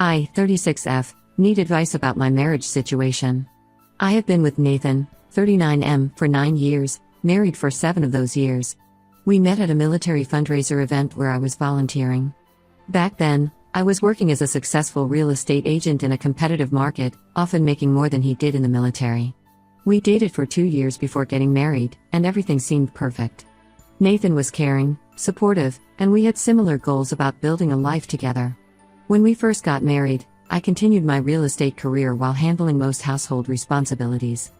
I, 36F, need advice about my marriage situation. I have been with Nathan, 39M, for 9 years, married for 7 of those years. We met at a military fundraiser event where I was volunteering. Back then, I was working as a successful real estate agent in a competitive market, often making more than he did in the military. We dated for 2 years before getting married, and everything seemed perfect. Nathan was caring, supportive, and we had similar goals about building a life together. When we first got married, I continued my real estate career while handling most household responsibilities.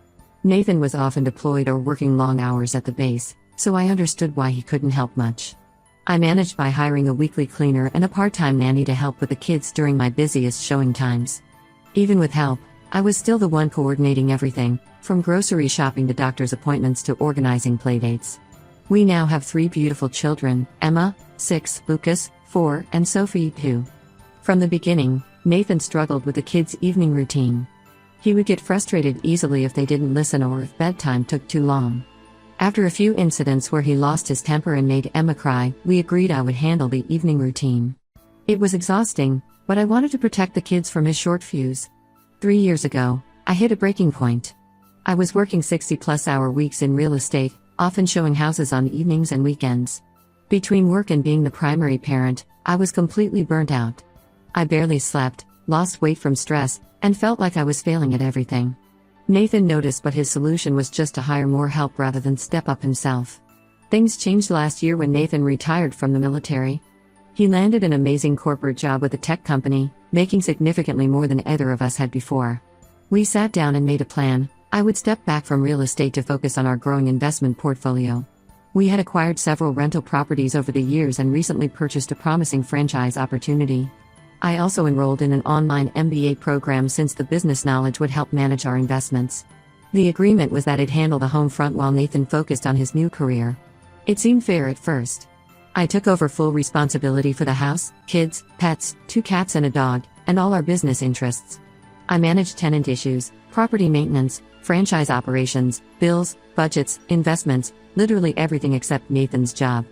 Nathan was often deployed or working long hours at the base, so I understood why he couldn't help much. I managed by hiring a weekly cleaner and a part-time nanny to help with the kids during my busiest showing times. Even with help, I was still the one coordinating everything, from grocery shopping to doctor's appointments to organizing playdates. We now have 3 beautiful children, Emma, 6, Lucas, 4, and Sophie, 2. From the beginning, Nathan struggled with the kids' evening routine. He would get frustrated easily if they didn't listen or if bedtime took too long. After a few incidents where he lost his temper and made Emma cry, we agreed I would handle the evening routine. It was exhausting, but I wanted to protect the kids from his short fuse. 3 years ago, I hit a breaking point. I was working 60-plus-hour weeks in real estate, often showing houses on evenings and weekends. Between work and being the primary parent, I was completely burnt out. I barely slept, lost weight from stress, and felt like I was failing at everything. Nathan noticed, but his solution was just to hire more help rather than step up himself. Things changed last year when Nathan retired from the military. He landed an amazing corporate job with a tech company, making significantly more than either of us had before. We sat down and made a plan. I would step back from real estate to focus on our growing investment portfolio. We had acquired several rental properties over the years and recently purchased a promising franchise opportunity. I also enrolled in an online MBA program since the business knowledge would help manage our investments. The agreement was that I'd handle the home front while Nathan focused on his new career. It seemed fair at first. I took over full responsibility for the house, kids, pets, 2 cats and a dog, and all our business interests. I managed tenant issues, property maintenance, franchise operations, bills, budgets, investments, literally everything except Nathan's job.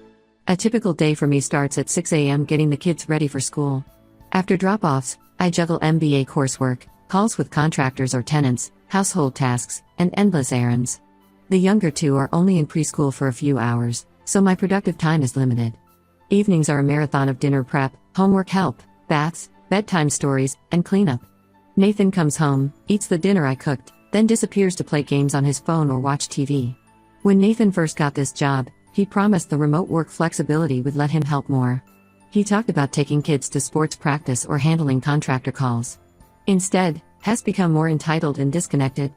A typical day for me starts at 6 a.m. getting the kids ready for school. After drop-offs, I juggle MBA coursework, calls with contractors or tenants, household tasks, and endless errands. The younger 2 are only in preschool for a few hours, so my productive time is limited. Evenings are a marathon of dinner prep, homework help, baths, bedtime stories, and cleanup. Nathan comes home, eats the dinner I cooked, then disappears to play games on his phone or watch TV. When Nathan first got this job, he promised the remote work flexibility would let him help more. He talked about taking kids to sports practice or handling contractor calls. Instead, has become more entitled and disconnected.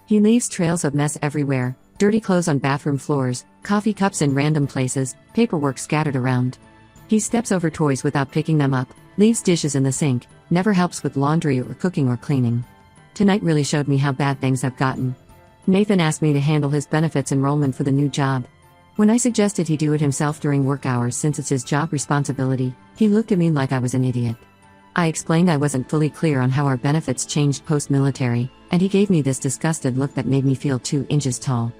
He leaves trails of mess everywhere, dirty clothes on bathroom floors, coffee cups in random places, paperwork scattered around. He steps over toys without picking them up, leaves dishes in the sink, never helps with laundry or cooking or cleaning. Tonight really showed me how bad things have gotten. Nathan asked me to handle his benefits enrollment for the new job. When I suggested he do it himself during work hours since it's his job responsibility, he looked at me like I was an idiot. I explained I wasn't fully clear on how our benefits changed post-military, and he gave me this disgusted look that made me feel 2 inches tall.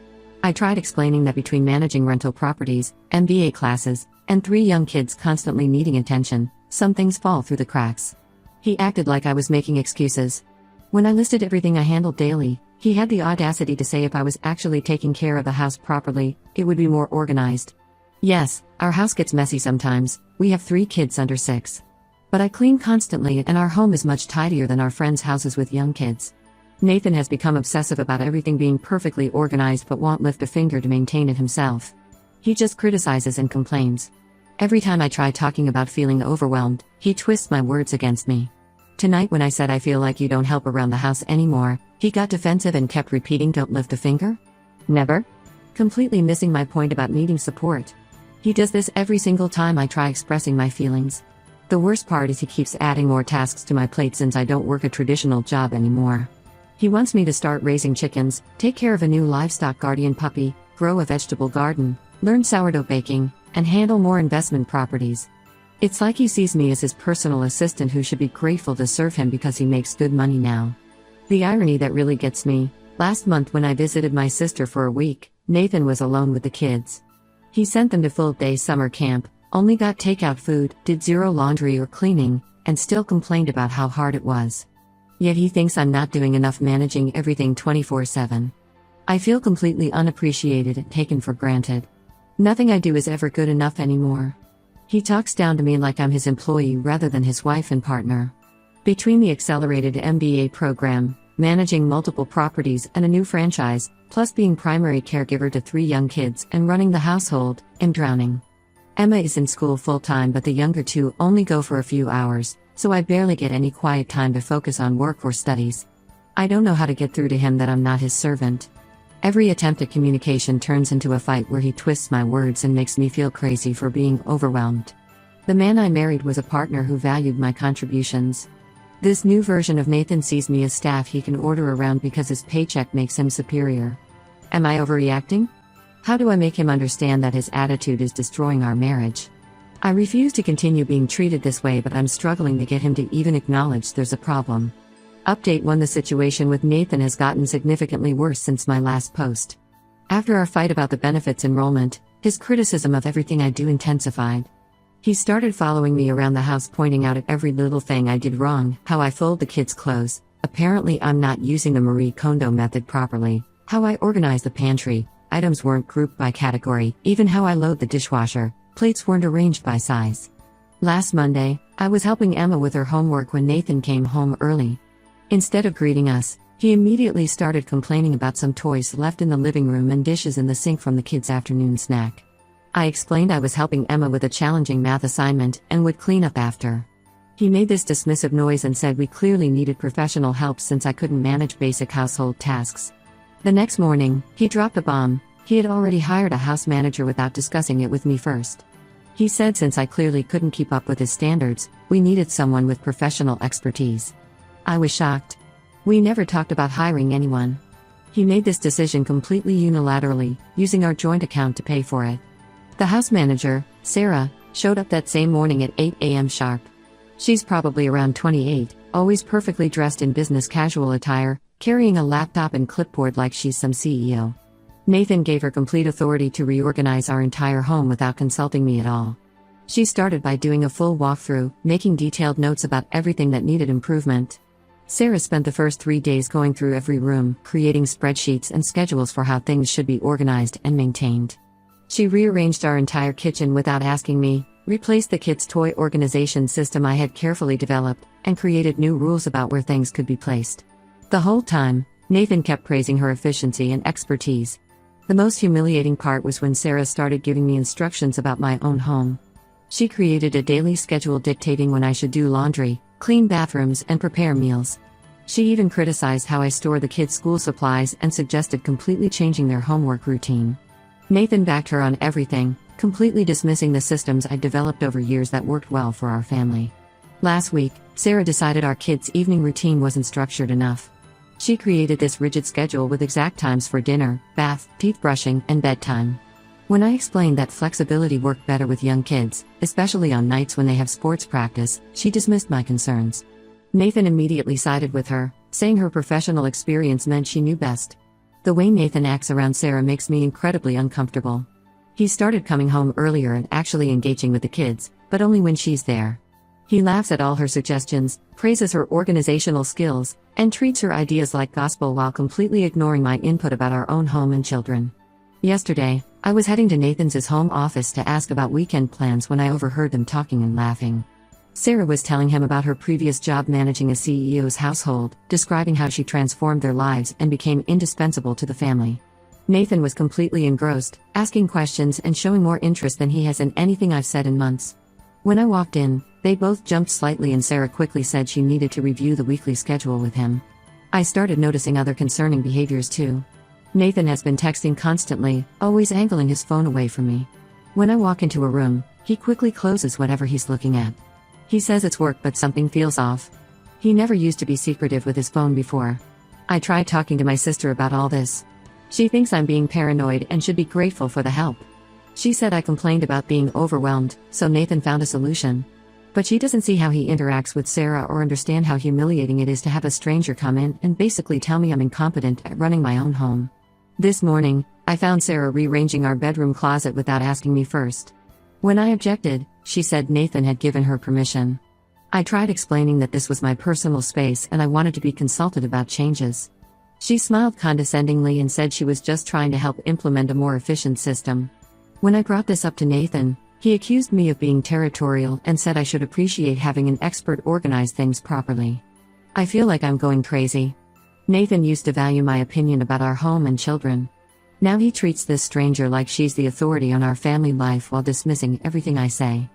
I tried explaining that between managing rental properties, MBA classes, and 3 young kids constantly needing attention, some things fall through the cracks. He acted like I was making excuses. When I listed everything I handled daily, he had the audacity to say if I was actually taking care of the house properly, it would be more organized. Yes, our house gets messy sometimes. We have 3 kids under 6. But I clean constantly and our home is much tidier than our friends' houses with young kids. Nathan has become obsessive about everything being perfectly organized but won't lift a finger to maintain it himself. He just criticizes and complains. Every time I try talking about feeling overwhelmed, he twists my words against me. Tonight when I said I feel like you don't help around the house anymore, he got defensive and kept repeating don't lift a finger? Never? Completely missing my point about needing support. He does this every single time I try expressing my feelings. The worst part is he keeps adding more tasks to my plate since I don't work a traditional job anymore. He wants me to start raising chickens, take care of a new livestock guardian puppy, grow a vegetable garden, learn sourdough baking, and handle more investment properties. It's like he sees me as his personal assistant who should be grateful to serve him because he makes good money now. The irony that really gets me, last month when I visited my sister for a week, Nathan was alone with the kids. He sent them to full-day summer camp, Only got takeout food, did zero laundry or cleaning, and still complained about how hard it was. Yet he thinks I'm not doing enough managing everything 24/7. I feel completely unappreciated and taken for granted. Nothing I do is ever good enough anymore. He talks down to me like I'm his employee rather than his wife and partner. Between the accelerated MBA program, managing multiple properties and a new franchise, plus being primary caregiver to 3 young kids and running the household, I'm drowning. Emma is in school full-time, but the younger 2 only go for a few hours, so I barely get any quiet time to focus on work or studies. I don't know how to get through to him that I'm not his servant. Every attempt at communication turns into a fight where he twists my words and makes me feel crazy for being overwhelmed. The man I married was a partner who valued my contributions. This new version of Nathan sees me as staff he can order around because his paycheck makes him superior. Am I overreacting? How do I make him understand that his attitude is destroying our marriage? I refuse to continue being treated this way, but I'm struggling to get him to even acknowledge there's a problem. Update 1: The situation with Nathan has gotten significantly worse since my last post. After our fight about the benefits enrollment, his criticism of everything I do intensified. He started following me around the house, pointing out at every little thing I did wrong: how I fold the kids' clothes, apparently I'm not using the Marie Kondo method properly, how I organize the pantry, items weren't grouped by category, even how I load the dishwasher, plates weren't arranged by size. Last Monday, I was helping Emma with her homework when Nathan came home early. Instead of greeting us, he immediately started complaining about some toys left in the living room and dishes in the sink from the kids' afternoon snack. I explained I was helping Emma with a challenging math assignment and would clean up after. He made this dismissive noise and said we clearly needed professional help since I couldn't manage basic household tasks. The next morning, he dropped a bomb. He had already hired a house manager without discussing it with me first. He said since I clearly couldn't keep up with his standards, we needed someone with professional expertise. I was shocked. We never talked about hiring anyone. He made this decision completely unilaterally, using our joint account to pay for it. The house manager, Sarah, showed up that same morning at 8 a.m. sharp. She's probably around 28, always perfectly dressed in business casual attire, carrying a laptop and clipboard like she's some CEO. Nathan gave her complete authority to reorganize our entire home without consulting me at all. She started by doing a full walkthrough, making detailed notes about everything that needed improvement. Sarah spent the first 3 days going through every room, creating spreadsheets and schedules for how things should be organized and maintained. She rearranged our entire kitchen without asking me, replaced the kids' toy organization system I had carefully developed, and created new rules about where things could be placed. The whole time, Nathan kept praising her efficiency and expertise. The most humiliating part was when Sarah started giving me instructions about my own home. She created a daily schedule dictating when I should do laundry, clean bathrooms, and prepare meals. She even criticized how I store the kids' school supplies and suggested completely changing their homework routine. Nathan backed her on everything, completely dismissing the systems I'd developed over years that worked well for our family. Last week, Sarah decided our kids' evening routine wasn't structured enough. She created this rigid schedule with exact times for dinner, bath, teeth brushing, and bedtime. When I explained that flexibility worked better with young kids, especially on nights when they have sports practice, she dismissed my concerns. Nathan immediately sided with her, saying her professional experience meant she knew best. The way Nathan acts around Sarah makes me incredibly uncomfortable. He started coming home earlier and actually engaging with the kids, but only when she's there. He laughs at all her suggestions, praises her organizational skills, and treats her ideas like gospel while completely ignoring my input about our own home and children. Yesterday, I was heading to Nathan's home office to ask about weekend plans when I overheard them talking and laughing. Sarah was telling him about her previous job managing a CEO's household, describing how she transformed their lives and became indispensable to the family. Nathan was completely engrossed, asking questions and showing more interest than he has in anything I've said in months. When I walked in, they both jumped slightly and Sarah quickly said she needed to review the weekly schedule with him. I started noticing other concerning behaviors too. Nathan has been texting constantly, always angling his phone away from me. When I walk into a room, he quickly closes whatever he's looking at. He says it's work, but something feels off. He never used to be secretive with his phone before. I tried talking to my sister about all this. She thinks I'm being paranoid and should be grateful for the help. She said I complained about being overwhelmed, so Nathan found a solution. But she doesn't see how he interacts with Sarah or understand how humiliating it is to have a stranger come in and basically tell me I'm incompetent at running my own home. This morning, I found Sarah rearranging our bedroom closet without asking me first. When I objected, she said Nathan had given her permission. I tried explaining that this was my personal space and I wanted to be consulted about changes. She smiled condescendingly and said she was just trying to help implement a more efficient system. When I brought this up to Nathan, he accused me of being territorial and said I should appreciate having an expert organize things properly. I feel like I'm going crazy. Nathan used to value my opinion about our home and children. Now he treats this stranger like she's the authority on our family life while dismissing everything I say.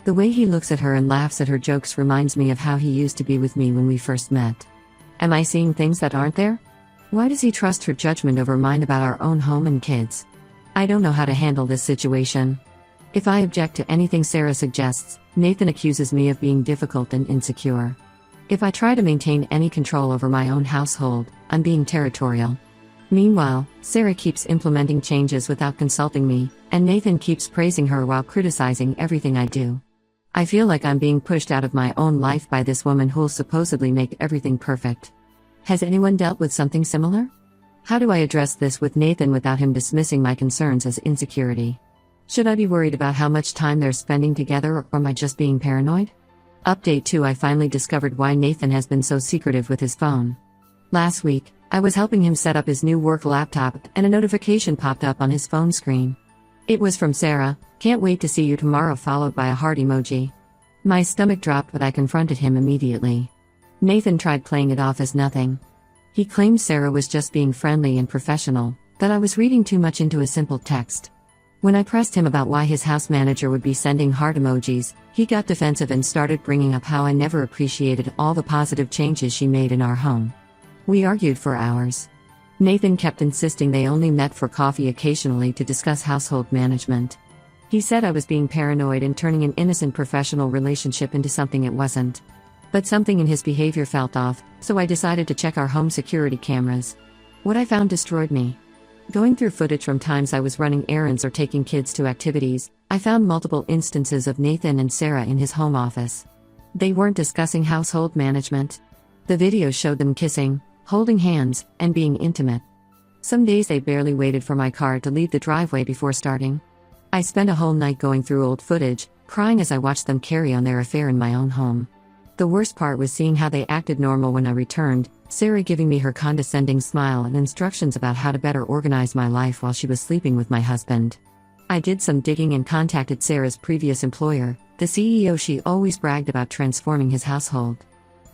The way he looks at her and laughs at her jokes reminds me of how he used to be with me when we first met. Am I seeing things that aren't there? Why does he trust her judgment over mine about our own home and kids? I don't know how to handle this situation. If I object to anything Sarah suggests, Nathan accuses me of being difficult and insecure. If I try to maintain any control over my own household, I'm being territorial. Meanwhile, Sarah keeps implementing changes without consulting me, and Nathan keeps praising her while criticizing everything I do. I feel like I'm being pushed out of my own life by this woman who'll supposedly make everything perfect. Has anyone dealt with something similar? How do I address this with Nathan without him dismissing my concerns as insecurity? Should I be worried about how much time they're spending together, or am I just being paranoid? Update 2: I finally discovered why Nathan has been so secretive with his phone. Last week, I was helping him set up his new work laptop and a notification popped up on his phone screen. It was from Sarah, "Can't wait to see you tomorrow," followed by a heart emoji. My stomach dropped, but I confronted him immediately. Nathan tried playing it off as nothing. He claimed Sarah was just being friendly and professional, that I was reading too much into a simple text. When I pressed him about why his house manager would be sending heart emojis, he got defensive and started bringing up how I never appreciated all the positive changes she made in our home. We argued for hours. Nathan kept insisting they only met for coffee occasionally to discuss household management. He said I was being paranoid and turning an innocent professional relationship into something it wasn't. But something in his behavior felt off, so I decided to check our home security cameras. What I found destroyed me. Going through footage from times I was running errands or taking kids to activities, I found multiple instances of Nathan and Sarah in his home office. They weren't discussing household management. The videos showed them kissing, holding hands, and being intimate. Some days they barely waited for my car to leave the driveway before starting. I spent a whole night going through old footage, crying as I watched them carry on their affair in my own home. The worst part was seeing how they acted normal when I returned, Sarah giving me her condescending smile and instructions about how to better organize my life while she was sleeping with my husband. I did some digging and contacted Sarah's previous employer, the CEO she always bragged about transforming his household.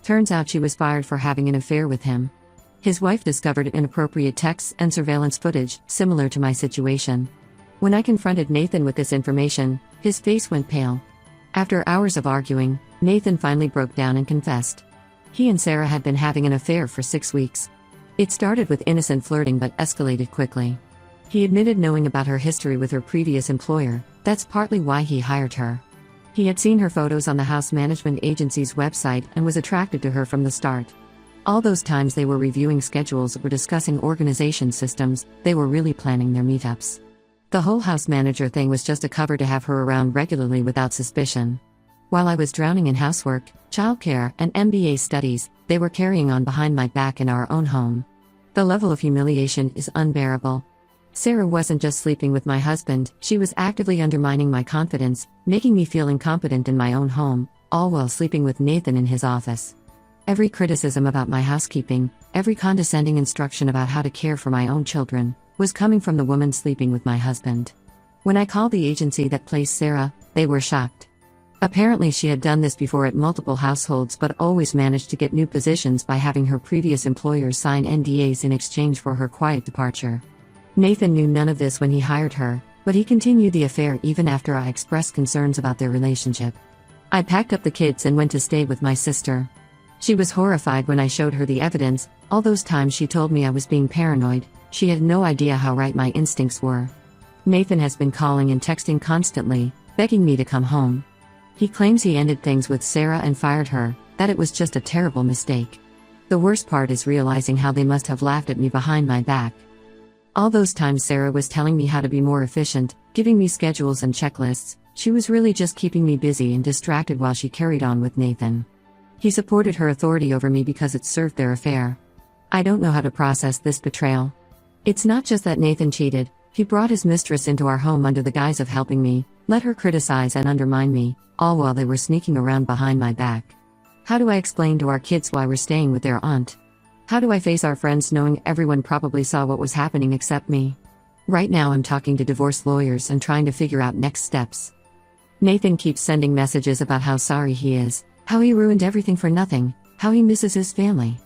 Turns out she was fired for having an affair with him. His wife discovered inappropriate texts and surveillance footage, similar to my situation. When I confronted Nathan with this information, his face went pale. After hours of arguing, Nathan finally broke down and confessed. He and Sarah had been having an affair for 6 weeks. It started with innocent flirting but escalated quickly. He admitted knowing about her history with her previous employer. That's partly why he hired her. He had seen her photos on the house management agency's website and was attracted to her from the start. All those times they were reviewing schedules or discussing organization systems, they were really planning their meetups. The whole house manager thing was just a cover to have her around regularly without suspicion. While I was drowning in housework, childcare, and MBA studies, they were carrying on behind my back in our own home. The level of humiliation is unbearable. Sarah wasn't just sleeping with my husband, she was actively undermining my confidence, making me feel incompetent in my own home, all while sleeping with Nathan in his office. Every criticism about my housekeeping, every condescending instruction about how to care for my own children, was coming from the woman sleeping with my husband. When I called the agency that placed Sarah, they were shocked. Apparently she had done this before at multiple households but always managed to get new positions by having her previous employers sign NDAs in exchange for her quiet departure. Nathan knew none of this when he hired her, but he continued the affair even after I expressed concerns about their relationship. I packed up the kids and went to stay with my sister. She was horrified when I showed her the evidence. All those times she told me I was being paranoid, she had no idea how right my instincts were. Nathan has been calling and texting constantly, begging me to come home. He claims he ended things with Sarah and fired her, that it was just a terrible mistake. The worst part is realizing how they must have laughed at me behind my back. All those times Sarah was telling me how to be more efficient, giving me schedules and checklists, she was really just keeping me busy and distracted while she carried on with Nathan. He supported her authority over me because it served their affair. I don't know how to process this betrayal. It's not just that Nathan cheated, he brought his mistress into our home under the guise of helping me, Let her criticize and undermine me, all while they were sneaking around behind my back. How do I explain to our kids why we're staying with their aunt? How do I face our friends knowing everyone probably saw what was happening except me? Right now I'm talking to divorce lawyers and trying to figure out next steps. Nathan keeps sending messages about how sorry he is, how he ruined everything for nothing, how he misses his family.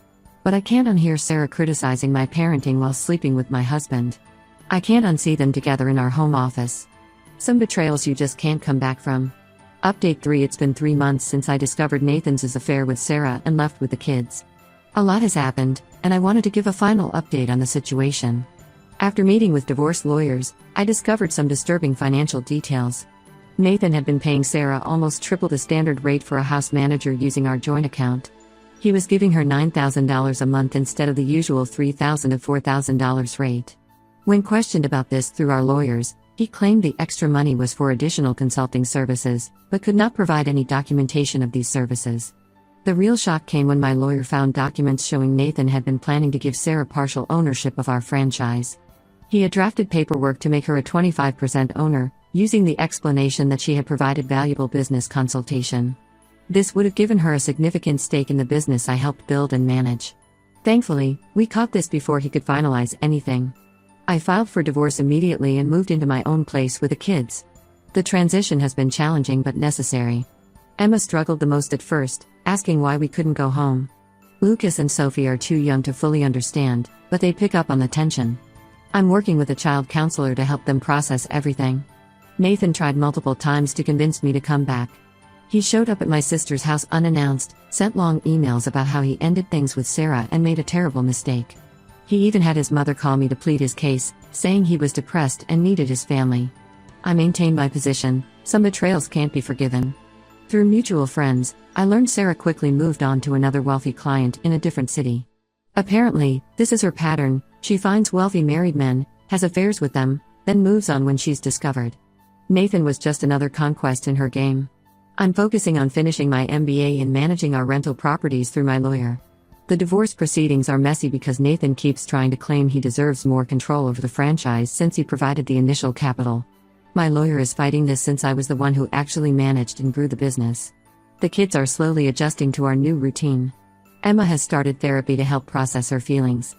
But I can't unhear Sarah criticizing my parenting while sleeping with my husband. I can't unsee them together in our home office. Some betrayals you just can't come back from. Update 3. It's been 3 months since I discovered Nathan's affair with Sarah and left with the kids. A lot has happened, and I wanted to give a final update on the situation. After meeting with divorce lawyers, I discovered some disturbing financial details. Nathan had been paying Sarah almost triple the standard rate for a house manager using our joint account. He was giving her $9,000 a month instead of the usual $3,000 to $4,000 rate. When questioned about this through our lawyers, he claimed the extra money was for additional consulting services, but could not provide any documentation of these services. The real shock came when my lawyer found documents showing Nathan had been planning to give Sarah partial ownership of our franchise. He had drafted paperwork to make her a 25% owner, using the explanation that she had provided valuable business consultation. This would have given her a significant stake in the business I helped build and manage. Thankfully, we caught this before he could finalize anything. I filed for divorce immediately and moved into my own place with the kids. The transition has been challenging but necessary. Emma struggled the most at first, asking why we couldn't go home. Lucas and Sophie are too young to fully understand, but they pick up on the tension. I'm working with a child counselor to help them process everything. Nathan tried multiple times to convince me to come back. He showed up at my sister's house unannounced, sent long emails about how he ended things with Sarah and made a terrible mistake. He even had his mother call me to plead his case, saying he was depressed and needed his family. I maintained my position. Some betrayals can't be forgiven. Through mutual friends, I learned Sarah quickly moved on to another wealthy client in a different city. Apparently, this is her pattern. She finds wealthy married men, has affairs with them, then moves on when she's discovered. Nathan was just another conquest in her game. I'm focusing on finishing my MBA and managing our rental properties through my lawyer. The divorce proceedings are messy because Nathan keeps trying to claim he deserves more control over the franchise since he provided the initial capital. My lawyer is fighting this since I was the one who actually managed and grew the business. The kids are slowly adjusting to our new routine. Emma has started therapy to help process her feelings.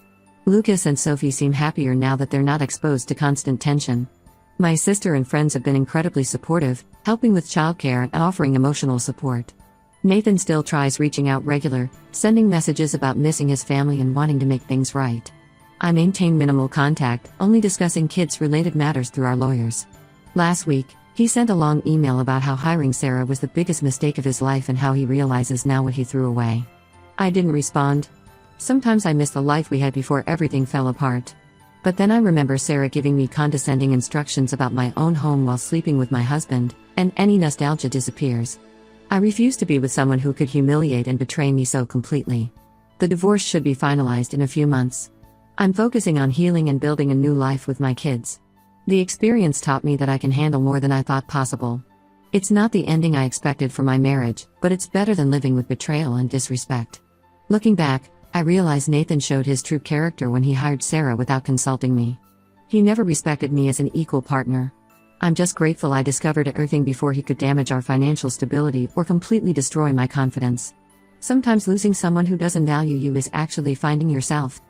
Lucas and Sophie seem happier now that they're not exposed to constant tension. My sister and friends have been incredibly supportive, helping with childcare and offering emotional support. Nathan still tries reaching out regular, sending messages about missing his family and wanting to make things right. I maintain minimal contact, only discussing kids-related matters through our lawyers. Last week, he sent a long email about how hiring Sarah was the biggest mistake of his life and how he realizes now what he threw away. I didn't respond. Sometimes I miss the life we had before everything fell apart. But then I remember Sarah giving me condescending instructions about my own home while sleeping with my husband, and any nostalgia disappears. I refuse to be with someone who could humiliate and betray me so completely. The divorce should be finalized in a few months. I'm focusing on healing and building a new life with my kids. The experience taught me that I can handle more than I thought possible. It's not the ending I expected for my marriage, but it's better than living with betrayal and disrespect. Looking back, I realize Nathan showed his true character when he hired Sarah without consulting me. He never respected me as an equal partner. I'm just grateful I discovered everything before he could damage our financial stability or completely destroy my confidence. Sometimes losing someone who doesn't value you is actually finding yourself.